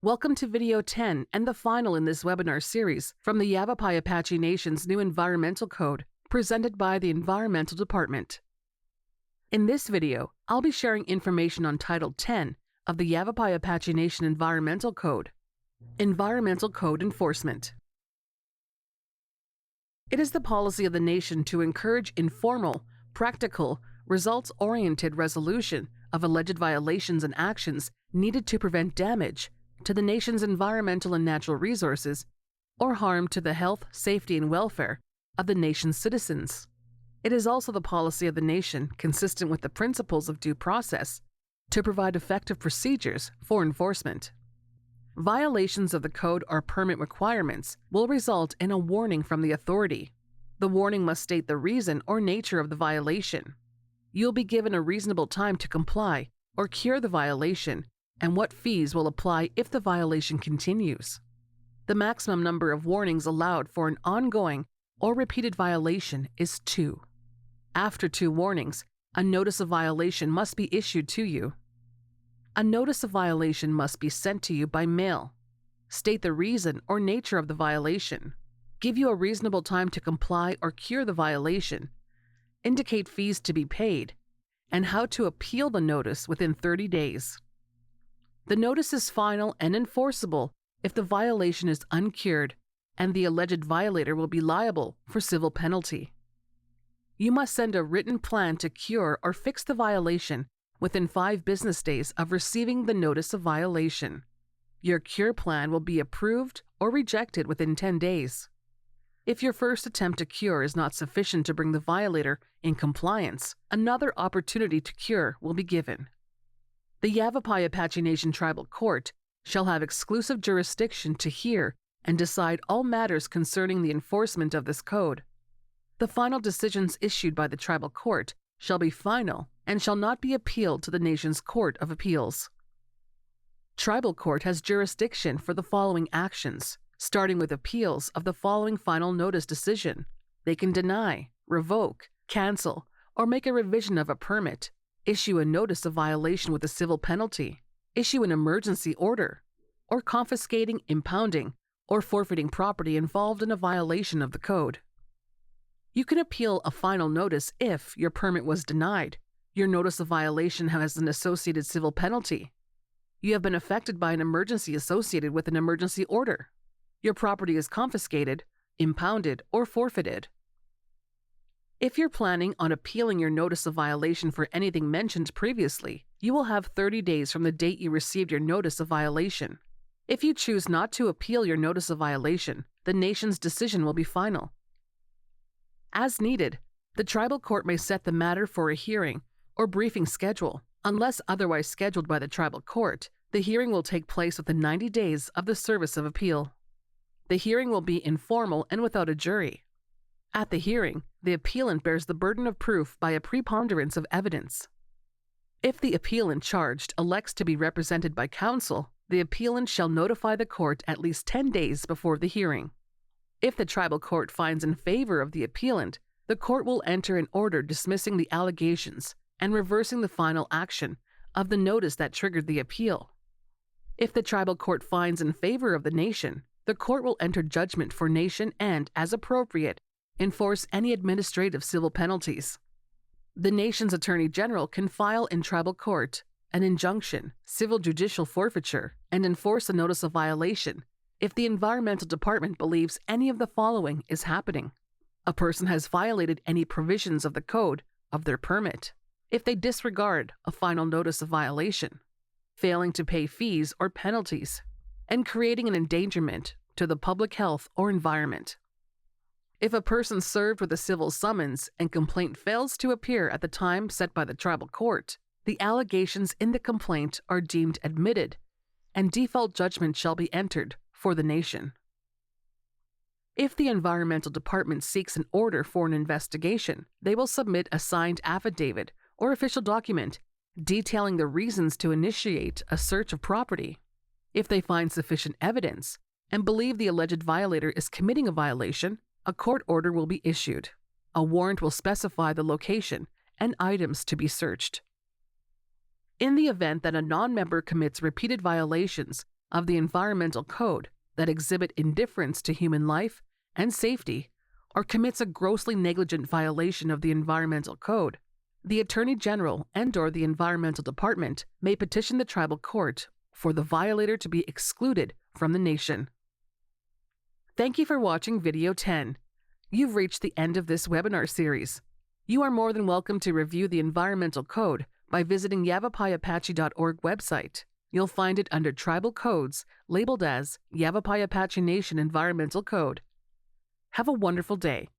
Welcome to video 10 and the final in this webinar series from the Yavapai-Apache Nation's new Environmental Code, presented by the Environmental Department. In this video, I'll be sharing information on Title 10 of the Yavapai-Apache Nation Environmental Code, Environmental Code Enforcement. It is the policy of the nation to encourage informal, practical, results-oriented resolution of alleged violations and actions needed to prevent damage to the nation's environmental and natural resources, or harm to the health, safety, and welfare of the nation's citizens. It is also the policy of the nation, consistent with the principles of due process, to provide effective procedures for enforcement. Violations of the code or permit requirements will result in a warning from the authority. The warning must state the reason or nature of the violation. You'll be given a reasonable time to comply or cure the violation, and what fees will apply if the violation continues. The maximum number of warnings allowed for an ongoing or repeated violation is 2. After 2 warnings, a notice of violation must be issued to you. A notice of violation must be sent to you by mail. State the reason or nature of the violation. Give you a reasonable time to comply or cure the violation. Indicate fees to be paid, and how to appeal the notice within 30 days. The notice is final and enforceable if the violation is uncured, and the alleged violator will be liable for civil penalty. You must send a written plan to cure or fix the violation within 5 business days of receiving the notice of violation. Your cure plan will be approved or rejected within 10 days. If your first attempt to cure is not sufficient to bring the violator in compliance, another opportunity to cure will be given. The Yavapai-Apache Nation Tribal Court shall have exclusive jurisdiction to hear and decide all matters concerning the enforcement of this code. The final decisions issued by the Tribal Court shall be final and shall not be appealed to the nation's Court of Appeals. Tribal Court has jurisdiction for the following actions, starting with appeals of the following final notice decision. They can deny, revoke, cancel, or make a revision of a permit, issue a notice of violation with a civil penalty, issue an emergency order, or confiscating, impounding, or forfeiting property involved in a violation of the code. You can appeal a final notice if your permit was denied, your notice of violation has an associated civil penalty, you have been affected by an emergency associated with an emergency order, your property is confiscated, impounded, or forfeited. If you're planning on appealing your notice of violation for anything mentioned previously, you will have 30 days from the date you received your notice of violation. If you choose not to appeal your notice of violation, the nation's decision will be final. As needed, the tribal court may set the matter for a hearing or briefing schedule. Unless otherwise scheduled by the tribal court, the hearing will take place within 90 days of the service of appeal. The hearing will be informal and without a jury. At the hearing, the appellant bears the burden of proof by a preponderance of evidence. If the appellant charged elects to be represented by counsel, the appellant shall notify the court at least 10 days before the hearing. If the tribal court finds in favor of the appellant, the court will enter an order dismissing the allegations and reversing the final action of the notice that triggered the appeal. If the tribal court finds in favor of the nation, the court will enter judgment for nation and, as appropriate, enforce any administrative civil penalties. The nation's Attorney General can file in tribal court an injunction, civil judicial forfeiture, and enforce a notice of violation if the Environmental Department believes any of the following is happening. A person has violated any provisions of the code of their permit. If they disregard a final notice of violation, failing to pay fees or penalties, and creating an endangerment to the public health or environment. If a person served with a civil summons and complaint fails to appear at the time set by the tribal court, the allegations in the complaint are deemed admitted, and default judgment shall be entered for the nation. If the Environmental Department seeks an order for an investigation, they will submit a signed affidavit or official document detailing the reasons to initiate a search of property. If they find sufficient evidence and believe the alleged violator is committing a violation, a court order will be issued. A warrant will specify the location and items to be searched. In the event that a non-member commits repeated violations of the Environmental Code that exhibit indifference to human life and safety or commits a grossly negligent violation of the Environmental Code, the Attorney General and/or the Environmental Department may petition the tribal court for the violator to be excluded from the nation. Thank you for watching Video 10. You've reached the end of this webinar series. You are more than welcome to review the Environmental Code by visiting Yavapai-Apache.org website. You'll find it under Tribal Codes, labeled as Yavapai-Apache Nation Environmental Code. Have a wonderful day.